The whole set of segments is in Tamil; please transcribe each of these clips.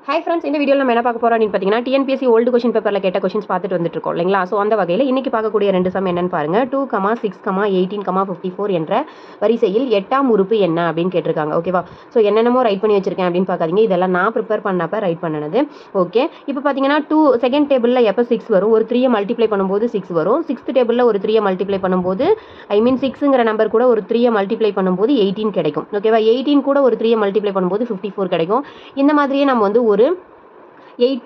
ஹாய் ஃப்ரெண்ட்ஸ், இந்த வீடியோவில் நம்ம என்ன பார்க்க போகிறோம் அப்படின்னு பார்த்தீங்கன்னா டிஎன்பிஎஸ்சி ஓல்டு கொஷின் பேப்பரில் கேட்ட கொஷின்ஸ் பார்த்துட்டு வந்துட்டு இருக்கோம் இல்லைங்களா. ஸோ அந்த வகையில் இன்றைக்கி பார்க்கக்கூடிய ரெண்டு சம் என்னன்னு பாருங்கள். 2,6,18,54 என்ற வரிசையில் 8ஆம் உறுப்பு என்ன அப்படின்னு கேட்டிருக்காங்க. ஓகேவா. ஸோ என்னென்னமோ ரைட் பண்ணி வச்சிருக்கேன் அப்படின்னு பார்க்காதீங்க, இதெல்லாம் நான் ப்ரிப்பேர் பண்ணப்போ ரைட் பண்ணது. ஓகே, இப்போ பார்த்தீங்கன்னா செகண்ட் டேபிளில் எப்போ 6 வரும், ஒரு 3 மல்டிப்ளை பண்ணும்போது 6 வரும். 6th டேபிளில் ஒரு 3 மல்டிப்ளை பண்ணும்போது சிக்ஸுங்கிற நம்பர் கூட ஒரு 3 மல்டிப்ளை பண்ணும்போது 18 கிடைக்கும். ஓகேவா. 18 கூட ஒரு 3 மல்டிப்ளை பண்ணும்போது 54 கிடைக்கும். இந்த மாதிரியே நம்ம வந்து ஒரு 8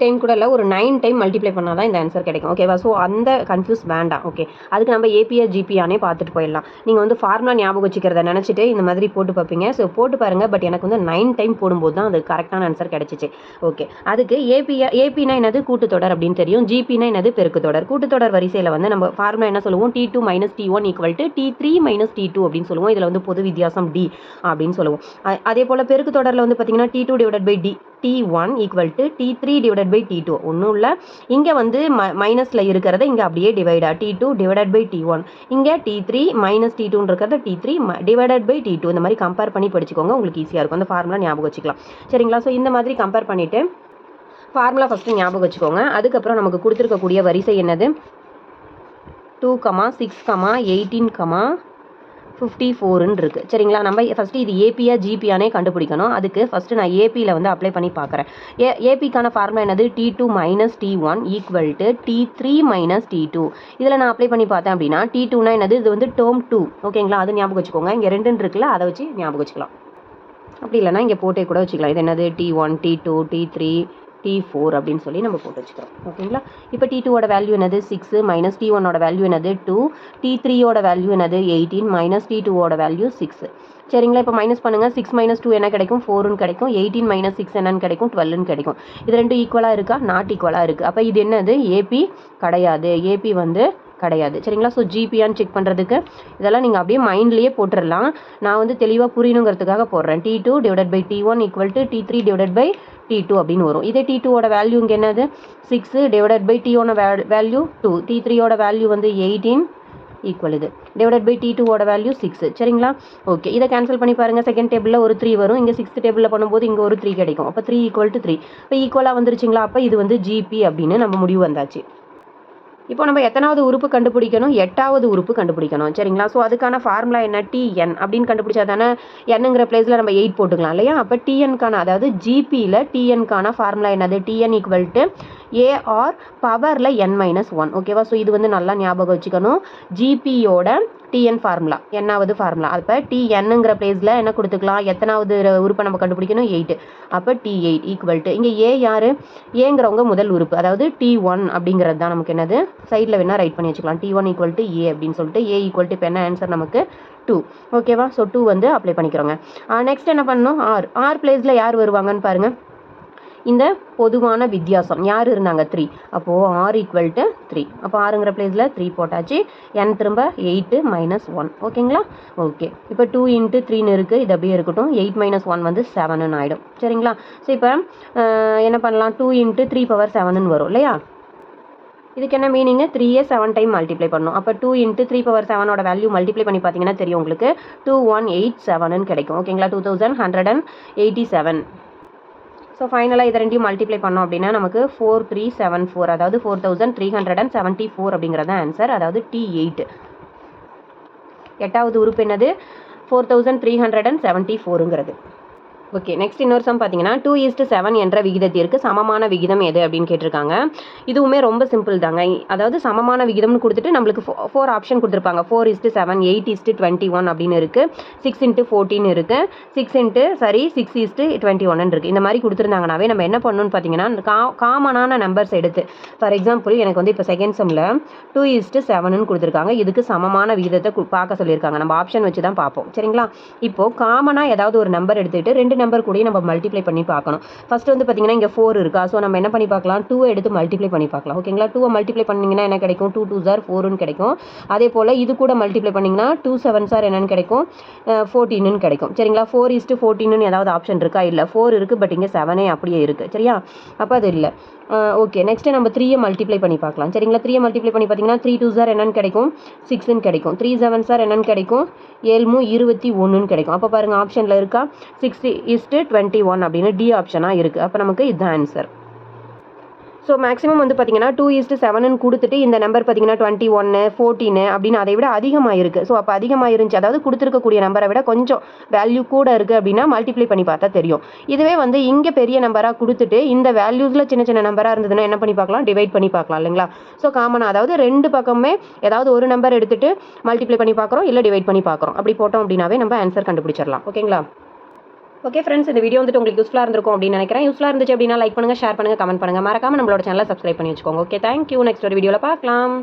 டைம் கூட இல்லை, ஒரு 9 டைம் மல்டிப்ளை பண்ணால் தான் இந்த ஆன்சர் கிடைக்கும். ஓகேவா. ஸோ அந்த கன்ஃபியூஸ் வேண்டாம். ஓகே, அதுக்கு நம்ம ஏபிஆர் ஜிபிஆனே பார்த்துட்டு போயிடலாம். நீங்கள் வந்து ஃபார்முலா ஞாபகம் வச்சுக்கிறத நினச்சிட்டு இந்த மாதிரி போட்டு பார்ப்பீங்க. ஸோ போட்டு பாருங்கள். பட் எனக்கு வந்து 9 டைம் போடும்போது தான் அது கரெக்டான ஆன்சர் கிடச்சிச்சு. ஓகே, அதுக்கு ஏபினா என்னது, கூட்டுத்தொடர் அப்படின்னு தெரியும். ஜிபினா என்னது, பெருக்குத்தொடர். கூட்டுத்தொடர் வரிசையில் வந்து நம்ம ஃபார்முலா என்ன சொல்லுவோம், T2 - T1 = T3 - T2 அப்படின்னு சொல்லுவோம். இதில் வந்து பொது வித்தியாசம் D அப்படின்னு சொல்லுவோம். அதே போல் பெருக்குத்தொடரில் வந்து பார்த்தீங்கன்னா T2 / T1 = T3 / T2. ஒன்றும் இல்லை, இங்கே வந்து மைனஸில் இருக்கிறத இங்கே அப்படியே டிவைடா T2 / T1, இங்கே T3 - T2 இருக்கிறத T3 / T2. இந்த மாதிரி கம்பேர் பண்ணி படிச்சுக்கோங்க, உங்களுக்கு ஈஸியாக இருக்கும். அந்த ஃபார்முலா ஞாபகம் வச்சுக்கலாம். சரிங்களா. ஸோ இந்த மாதிரி கம்பேர் பண்ணிவிட்டு ஃபார்முலா ஃபஸ்ட்டு ஞாபகம் வச்சுக்கோங்க. அதுக்கப்புறம் நமக்கு கொடுத்துருக்கக்கூடிய வரிசை என்னது, 2, 6, 18, 54 இருக்குது. சரிங்களா. நம்ம ஃபஸ்ட்டு இது ஏபியா ஜிபியானே கண்டுபிடிக்கணும். அதுக்கு ஃபஸ்ட்டு நான் ஏபியில் வந்து அப்ளை பண்ணி பார்க்குறேன். ஏபிக்கான ஃபார்முலா என்னது, T2 - T1 = T3 - T2. இதில் நான் அப்ளை பண்ணி பார்த்தேன் அப்படின்னா T2னா என்னது, இது வந்து டேர்ம் 2. ஓகேங்களா. அது ஞாபகம் வச்சுக்கோங்க. இங்கே 2 இருக்குல்ல, அதை வச்சு ஞாபகம் வச்சுக்கலாம். அப்படி இல்லைனா இங்கே போட்டே கூட வச்சுக்கலாம். இது என்னது, T1, T2, T3, T4 அப்படின்னு சொல்லி நம்ம போட்டு வச்சுக்கிறோம். ஓகேங்களா. இப்போ T2ஓட வேல்யூ என்னது, 6 - T1ஓட வேல்யூ என்னது, 2, T3ஓட வேல்யூ என்னது, 18 - T2ஓட வேல்யூ 6. சரிங்களா. இப்போ மைனஸ் பண்ணுங்கள். 6 - 2 என்ன கிடைக்கும், 4ன்னு கிடைக்கும். 18 - 6 என்னன்னு கிடைக்கும், 12ன்னு கிடைக்கும். இது ரெண்டும் ஈக்குவலாக இருக்கா, நாட் ஈக்குவலாக இருக்குது. அப்போ இது என்னது, ஏபி கிடையாது. ஏபி வந்து கிடையாது. சரிங்களா. ஸோ ஜிபியான்னு செக் பண்ணுறதுக்கு இதெல்லாம் நீங்கள் அப்படியே மைண்ட்லேயே போட்டுடலாம். நான் வந்து தெளிவாக புரியணுங்கிறதுக்காக போடுறேன். T2 / T1 = T3 / T2 அப்படின்னு வரும். இதே T2ஓட வேல்யூ இங்கே என்னது, 6 / T1 வேல்யூ 2, T3ஓட வேல்யூ வந்து 18 ஈக்குவல் இது / T2ஓட வேல்யூ 6. சரிங்களா. ஓகே, இதை கேன்சல் பண்ணி பாருங்கள். செகண்ட் டேபிளில் ஒரு 3 வரும். இங்கே 6th டேபிளில் பண்ணும்போது இங்கே ஒரு 3 கிடைக்கும். அப்போ 3 = 3. இப்போ ஈக்குவலாக வந்துருச்சுங்களா. அப்போ இது வந்து ஜிபி அப்படின்னு நம்ம முடிவு வந்தாச்சு. இப்போ நம்ம எத்தனாவது உறுப்பு கண்டுபிடிக்கணும், 8வது உறுப்பு கண்டுபிடிக்கணும். சரிங்களா. ஸோ அதுக்கான ஃபார்முலா என்ன, TN அப்படின்னு கண்டுபிடிச்சா தானே என்னங்கிற பிளேஸில் நம்ம 8 போட்டுக்கலாம் இல்லையா. அப்போ TNக்கான, அதாவது ஜிபியில் TNக்கான ஃபார்முலா என்னது, TN = AR பவரில் n-1. ஓகேவா. ஸோ இது வந்து நல்லா ஞாபகம் வச்சுக்கணும். ஜிபியோட TN ஃபார்முலா, என்னாவது ஃபார்முலா. அப்போ TNங்கிற பிளேஸில் என்ன கொடுத்துக்கலாம், எத்தனாவது உறுப்பை நம்ம கண்டுபிடிக்கணும், 8. அப்போ T8 = இங்கே ஏ யார், ஏங்கிறவங்க முதல் உறுப்பு, அதாவது T1 அப்படிங்கிறது தான் நமக்கு என்னது, சைடில் வேணால் ரைட் பண்ணி வச்சுக்கலாம். T1 = A அப்படின்னு சொல்லிட்டு A = இப்போ என்ன ஆன்சர் நமக்கு 2. ஓகேவா. ஸோ 2 வந்து அப்ளை பண்ணிக்கிறோங்க. நெக்ஸ்ட் என்ன பண்ணணும், ஆர் பிளேஸில் யார் வருவாங்கன்னு பாருங்கள். இந்த பொதுவான வித்தியாசம் யார் இருந்தாங்க, 3. அப்போது R = 3. அப்போ ஆறுங்கிற பிளேஸில் 3 போட்டாச்சு. n திரும்ப 8 - 1. ஓகேங்களா. ஓகே, இப்போ 2 × 3ன்னு இருக்குது, இது அப்படியே இருக்கட்டும். 8 - 1 வந்து 7ன்னு ஆகிடும். சரிங்களா. ஸோ இப்போ என்ன பண்ணலாம், 2 × 3⁷ வரும் இல்லையா. இதுக்கு என்ன மீனிங்கு, 3யை 7 டைம் மல்டிப்ளை பண்ணணும். அப்போ 2 × 3⁷ வேல்யூ மல்டிப்ளை பண்ணி பார்த்தீங்கன்னா தெரியும் உங்களுக்கு, 2187ன்னு கிடைக்கும். ஓகேங்களா. 2187. ஸோ ஃபைனலாக இதை ரெண்டையும் மல்டிப்ளை பண்ணோம் அப்படின்னா நமக்கு 4374, அதாவது 4374 அப்படிங்கிறது ஆன்சர், அதாவது T8. 8வது உறுப்பு என்னது, 4374ங்கிறது. ஓகே, நெக்ஸ்ட் இன்னொரு சம் பார்த்தீங்கன்னா 2:7 என்ற விகிதத்திற்கு சமமான விகிதம் எது அப்படின்னு கேட்டிருக்காங்க. இதுவுமே ரொம்ப சிம்பிள் தாங்க. அதாவது சமமான விகிதம்னு கொடுத்துட்டு நம்மளுக்கு 4 ஆப்ஷன் கொடுத்துருப்பாங்க. 4:7, 8:21 அப்படின்னு இருக்குது, 6:14 இருக்குது, 6:21 இருக்குது. இந்த மாதிரி கொடுத்துருந்தாங்கனாவே நம்ம என்ன பண்ணணும்னு பார்த்தீங்கன்னா, காமனான நம்பர்ஸ் எடுத்து, ஃபார் எக்ஸாம்பிள் எனக்கு வந்து இப்போ செகண்ட் சம்மில் 2:7ன்னு கொடுத்துருக்காங்க. இதுக்கு சமமான விகிதத்தை பார்க்க சொல்லியிருக்காங்க. நம்ம ஆப்ஷன் வச்சு தான் பார்ப்போம். சரிங்களா. இப்போது காமனாக ஏதாவது ஒரு நம்பர் எடுத்துகிட்டு 2 நம்பர் கூட நம்ம மல்டிப்ளை பண்ணி பார்க்கணும். ஃபர்ஸ்ட் வந்து பார்த்தீங்கன்னா இங்கே 4 இருக்கா. ஸோ நம்ம என்ன பண்ணி பார்க்கலாம், 2 எடுத்து மல்டிப்ளை பண்ணி பார்க்கலாம். ஓகேங்களா. 2 மல்டிப்ளை பண்ணிங்கன்னா என்ன கிடைக்கும், 2 2s 4ன்னு கிடைக்கும். அதே போல் இது கூட மல்டிப்ளை பண்ணிங்கன்னா 2 7s என்னன்னு கிடைக்கும், 14ன்னு கிடைக்கும். சரிங்களா. 4:14ன்னு ஏதாவது ஆப்ஷன் இருக்கா, இல்லை. 4 இருக்குது, பட் இங்கே 7 அப்படியே இருக்குது. சரியா. அப்போ அது இல்லை. ஓகே, நெக்ஸ்ட்டு நம்ம 3யை மல்டிப்ளை பண்ணி பார்க்கலாம். சரிங்களா. 3யை மல்டிப்ளை பண்ணி பார்த்தீங்கன்னா 3 2s என்னன்னு கிடைக்கும், 6ன்னு கிடைக்கும். 3 7s என்னன்னு கிடைக்கும், 7 21ன்னு கிடைக்கும். அப்போ பாருங்கள் ஆப்ஷனில் இருக்கா, 6 2:21 அப்படின்னு டி ஆப்ஷனாக இருக்குது. அப்போ நமக்கு இதுதான் ஆன்சர். ஸோ மேக்ஸிமம் வந்து பார்த்தீங்கன்னா 2:7ன்னு கொடுத்துட்டு இந்த நம்பர் பார்த்தீங்கன்னா 21, 14 அப்படின்னு அதை விட அதிகமாக இருக்குது. ஸோ அப்போ அதிகமாக இருந்துச்சு, அதாவது கொடுத்துருக்கக்கூடிய நம்பரை விட கொஞ்சம் வேல்யூ கூட இருக்குது அப்படின்னா மல்டிப்ளை பண்ணி பார்த்தா தெரியும். இதுவே வந்து இங்கே பெரிய நம்பராக கொடுத்துட்டு இந்த வேல்யூஸில் சின்ன சின்ன நம்பராக இருந்ததுன்னா என்ன பண்ணி பார்க்கலாம், டிவைட் பண்ணி பார்க்கலாம் இல்லைங்களா. ஸோ காமனாக அதாவது ரெண்டு பக்கமே ஏதாவது ஒரு நம்பர் எடுத்துகிட்டு மல்டிப்ளை பண்ணி பார்க்குறோம், இல்லை டிவைட் பண்ணி பார்க்குறோம். அப்படி போட்டோம் அப்படின்னாவே நம்ம ஆன்சர் கண்டுபிடிச்சிடலாம். ஓகேங்களா. ஓகே ஃப்ரெண்ட்ஸ், இந்த வீடியோ வந்துட்டு உங்களுக்கு யூஸ்ஃபுல்லாக இருந்திருக்கும் அப்படின்னு நினைக்கிறேன். யூஸ்ஃபுல்லாக இருந்துச்சு அப்படின்னா லைக் பண்ணுங்கள், ஷேர் பண்ணுங்கள், கமெண்ட் பண்ணுங்கள். மறக்காம நம்மளோட சேனலை சப்ஸ்கிரைப் பண்ணி வச்சுக்கோங்க. Okay, thank you. நெக்ஸ்ட் ஒரு வீடியோவில் பார்க்கலாம்.